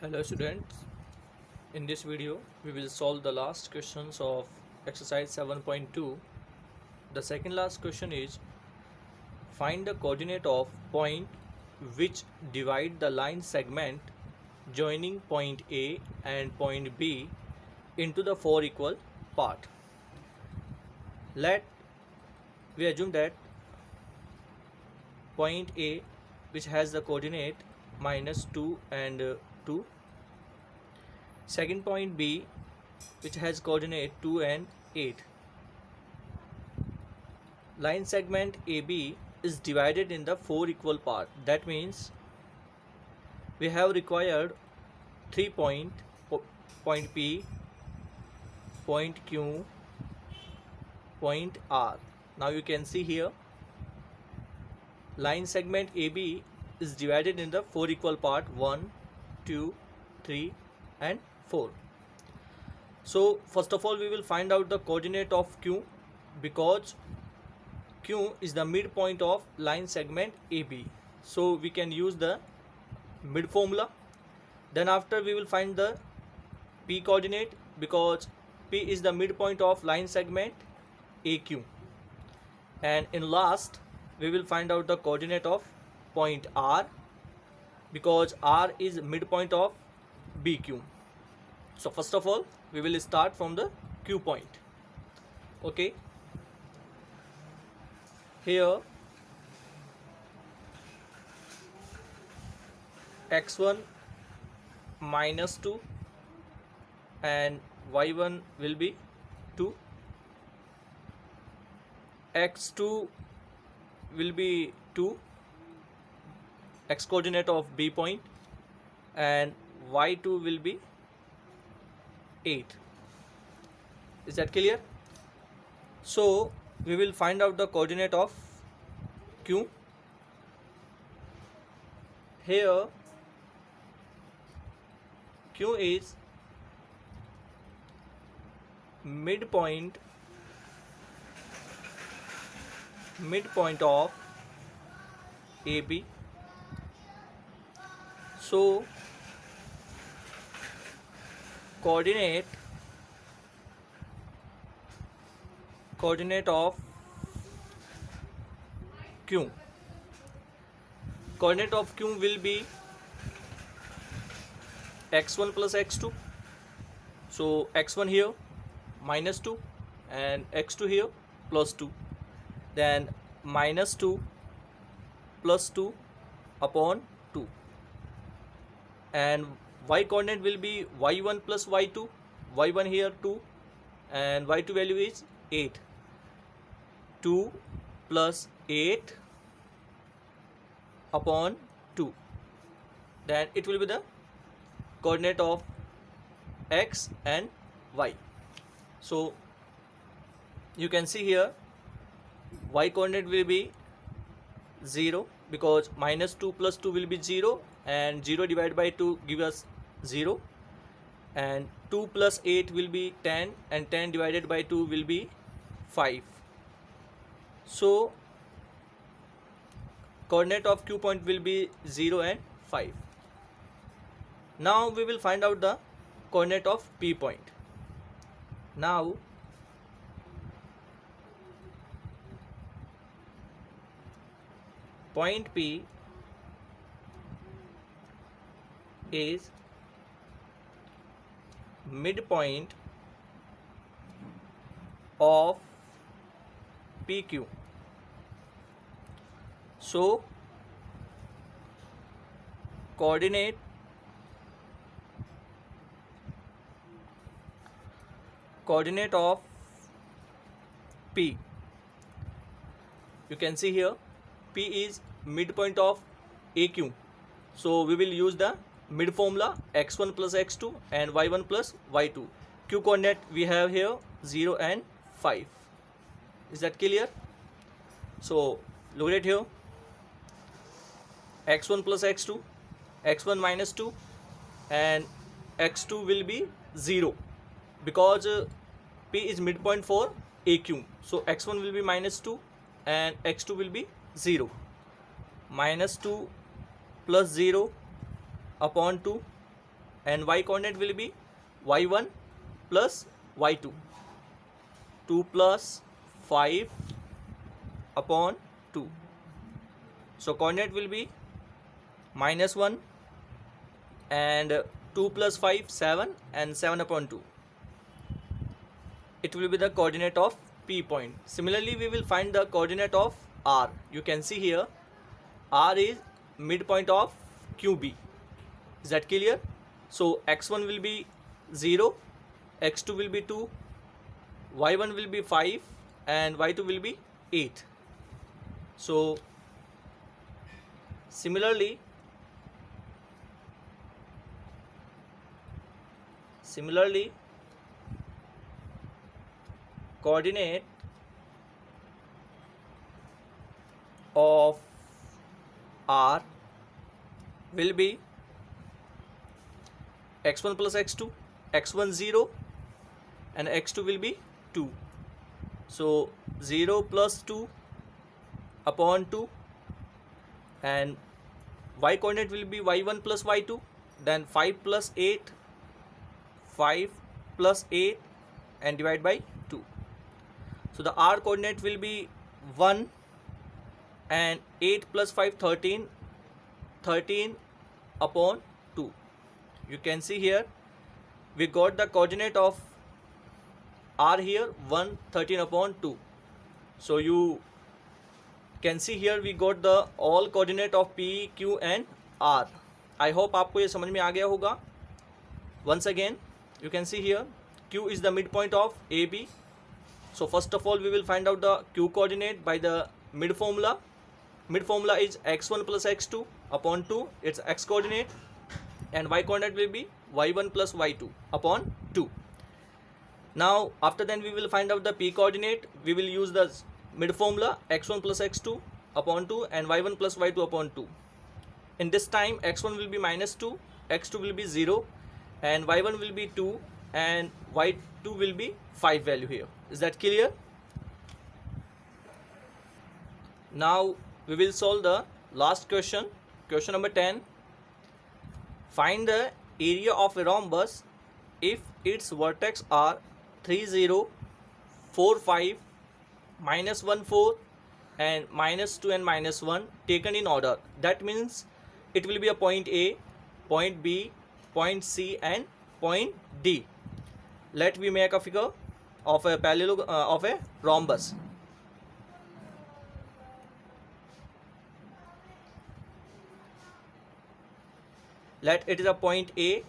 Hello students, in this video we will solve the last questions of exercise 7.2. The second last question is find the coordinate of point which divide the line segment joining point A and point B into the four equal part. Let we assume that point A, which has the coordinate -2 and 2, second point B, which has coordinate 2 and 8. Line segment AB is divided in the four equal parts. That means we have required 3 point P, point Q, point R. Now you can see here line segment AB is divided in the four equal part 1, 2, 3 and 4. So first of all we will find out the coordinate of Q, because Q is the midpoint of line segment AB. So we can use the mid formula. Then after we will find the P coordinate, because P is the midpoint of line segment AQ. And in last we will find out the coordinate of point R, because R is midpoint of BQ. So first of all we will start from the Q point. Okay, here x1 -2 and y1 will be 2, x2 will be 2, x coordinate of B point, and y2 will be 8. Is that clear? So we will find out the coordinate of Q. Here Q is midpoint of AB. So coordinate of Q. Coordinate of Q will be x1 plus x2. So x1 here -2 and x2 here +2. Then -2 plus 2 upon 2. And y coordinate will be y1 plus y2. y1 here 2 and y2 value is 8. 2 plus 8 upon 2. Then it will be the coordinate of x and y. So you can see here y coordinate will be 0, because -2 plus 2 will be 0 and 0 divided by 2 give us 0, and 2 plus 8 will be 10 and 10 divided by 2 will be 5. So coordinate of Q point will be 0 and 5. Now we will find out the coordinate of P point. Now point P is midpoint of PQ. So coordinate of P, you can see here P is midpoint of AQ. So we will use the mid formula x1 plus x2 and y1 plus y2. Q coordinate we have here 0 and 5. Is that clear? So look at here, x1 plus x2, x1 minus 2 and x2 will be 0, because P is midpoint for AQ. So x1 will be -2 and x2 will be 0. -2 plus 0 upon 2 and y coordinate will be y1 plus y2. 2 plus 5 upon 2. So coordinate will be -1 and 2 plus 5 7 and 7 upon 2. It will be the coordinate of P point. Similarly, we will find the coordinate of R. You can see here R is midpoint of QB. Is that clear? So x1 will be 0, x2 will be 2, y1 will be 5 and y2 will be 8. So similarly coordinate of R will be x1 plus x2, x1 0 and x2 will be 2. So 0 plus 2 upon 2, and y coordinate will be y1 plus y2, then 5 plus 8, 5 plus 8 and divide by 2. So the R coordinate will be 1 and 8 plus 5 13, 13 upon 2. You can see here we got the coordinate of R here 1 13 upon 2. So you can see here we got the all coordinate of P, Q and R. I hope आपको ये समझ में आ गया होगा. Once again you can see here Q is the midpoint of AB. So first of all we will find out the Q coordinate by the mid formula. Mid formula is x1 plus x2 upon 2, its x coordinate, and y coordinate will be y1 plus y2 upon 2. Now after then we will find out the P coordinate. We will use the mid formula x1 plus x2 upon 2 and y1 plus y2 upon 2. In this time x1 will be -2, x2 will be 0 and y1 will be 2 and y2 will be 5 value here. Is that clear? Now we will solve the last question, question number 10. Find the area of a rhombus if its vertex are 3 0, 4 5, -1 4 and -2 and -1 taken in order. That means it will be a point A, point B, point C and point D. Let me make a figure of a of a rhombus. Let it is a point A,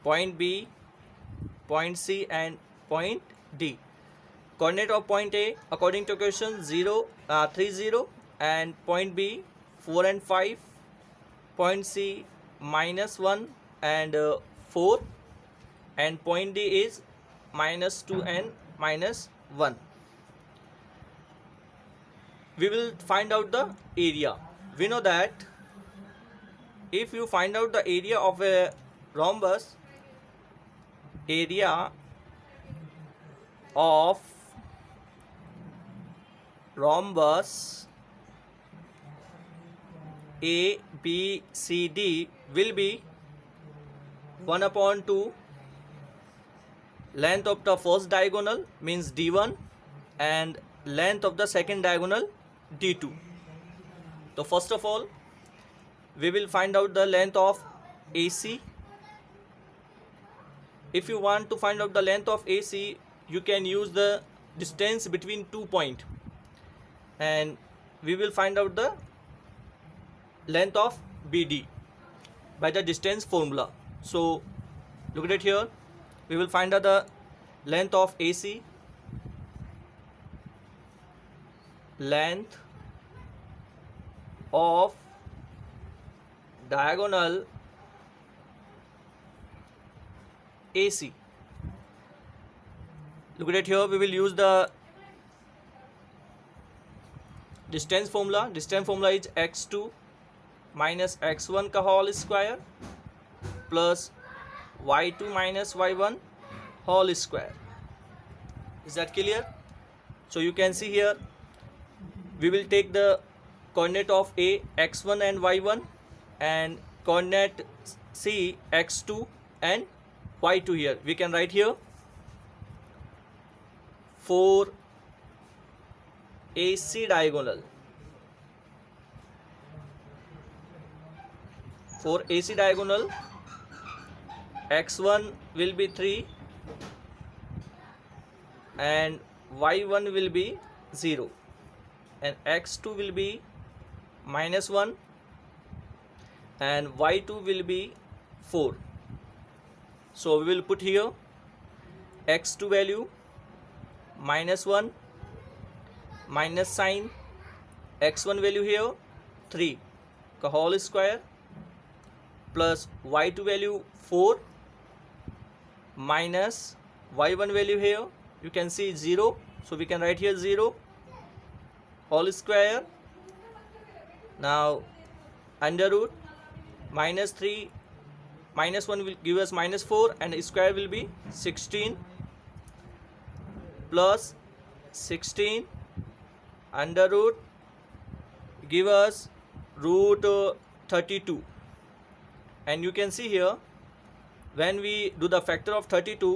point B, point C and point D. Coordinate of point A according to question 3 0 and point B 4 and 5, point C -1 and 4 and point D is -2 and -1. We will find out the area. We know that if you find out the area of a rhombus, area of rhombus A, B, C, D will be 1 upon 2 length of the first diagonal means D1 and length of the second diagonal D2. So first of all we will find out the length of AC. If you want to find out the length of AC, you can use the distance between 2 points and we will find out the length of BD by the distance formula. So look at it here, we will find out the length of AC, length of diagonal AC. Look at it here, we will use the distance formula. Distance formula is x2 minus x1 का whole square plus y2 minus y1 whole square. Is that clear? So you can see here we will take the coordinate of A, x1 and y1 and coordinate see x2 and y2 here. We can write here 4 AC diagonal. For AC diagonal, x1 will be 3 and y1 will be 0 and x2 will be -1 and y2 will be 4. So we will put here x2 value -1 minus sign x1 value here 3 का whole square plus y2 value 4 minus y1 value here you can see 0, so we can write here 0 whole square. Now under root -3 -1 will give us -4 and square will be 16 plus 16 under root give us root 32. And you can see here when we do the factor of 32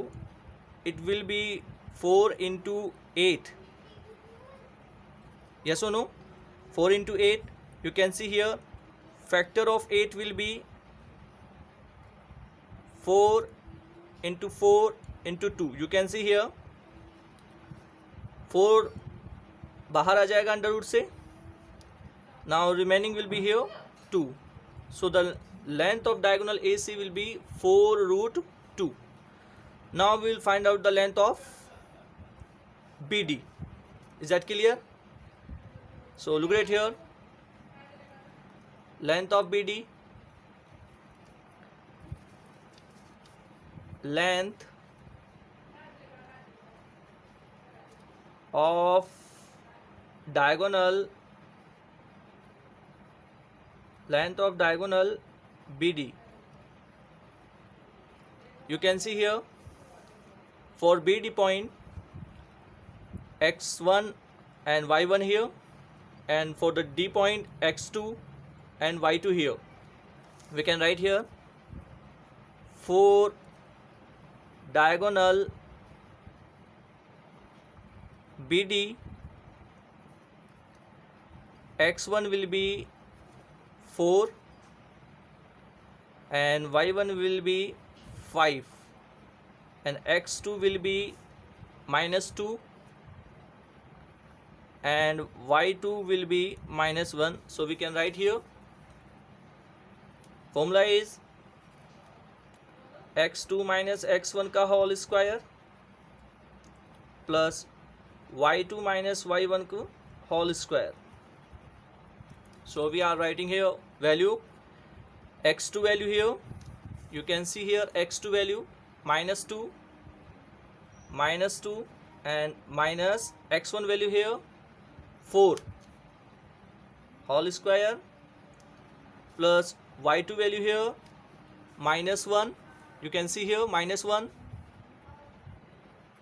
it will be 4 into 8. Yes or no? 4 into 8. You can see here factor of 8 will be 4 into 4 into 2. You can see here 4 बाहर आ जाएगा under root से. Now remaining will be here 2. So the length of diagonal AC will be 4 root 2. Now we will find out the length of BD. Is that clear? So look at here. Length of BD. Length of diagonal. Length of diagonal BD. You can see here for BD point x1 and y1 here, and for the D point x2 and y2 here. We can write here 4 diagonal BD. x1 will be 4 and y1 will be 5 and x2 will be -2 and y2 will be -1. So we can write here formula is x2 minus x1 का whole square plus y2 minus y1 का whole square. So we are writing here value x2 value here. You can see here x2 value -2 and minus x1 value here 4 whole square plus y2 value here -1. You can see here -1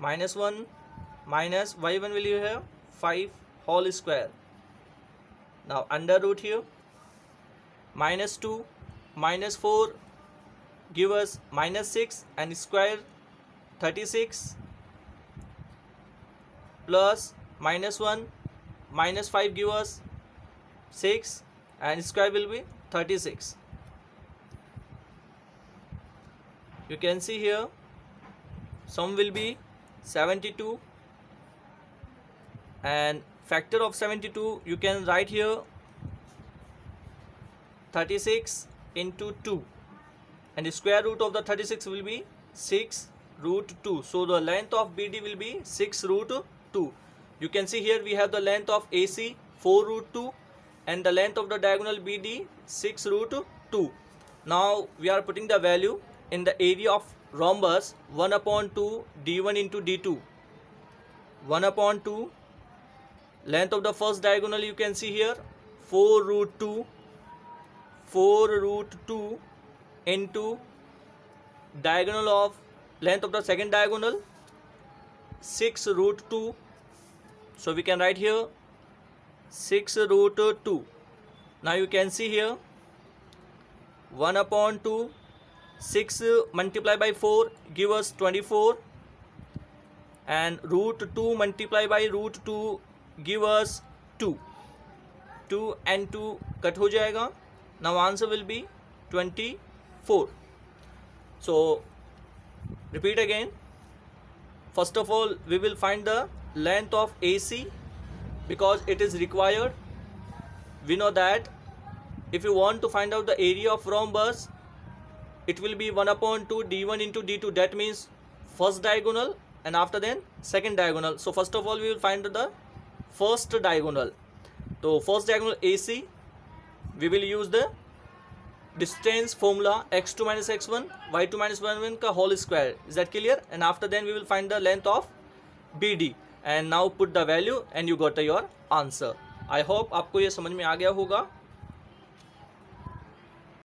minus y1 value here 5 whole square. Now under root here -2 -4 give us -6 and square 36 plus -1 -5 give us 6 and square will be 36. You can see here sum will be 72 and factor of 72 you can write here 36 into 2 and the square root of the 36 will be 6 root 2. So the length of BD will be 6 root 2. You can see here we have the length of AC 4 root 2 and the length of the diagonal BD 6 root 2. Now we are putting the value in the area of rhombus 1/2 D1 into D2. 1/2 length of the first diagonal you can see here 4 root 2 into diagonal of length of the second diagonal 6 root 2. So we can write here 6 root 2. Now you can see here 1/2 6 multiply by 4 give us 24, and root 2 multiply by root 2 give us 2. 2 and 2 cut हो जाएगा. Now answer will be 24. So repeat again. First of all, we will find the length of AC because it is required. We know that if you want to find out the area of rhombus, it will be 1 upon 2 d1 into d2. That means first diagonal and after then second diagonal. So first of all, we will find the first diagonal. So first diagonal AC, we will use the distance formula x2 minus x1 y2 minus y1 का whole square. Is that clear? And after then we will find the length of BD, and now put the value and you got your answer. I hope आपको ये समझ में आ गया होगा.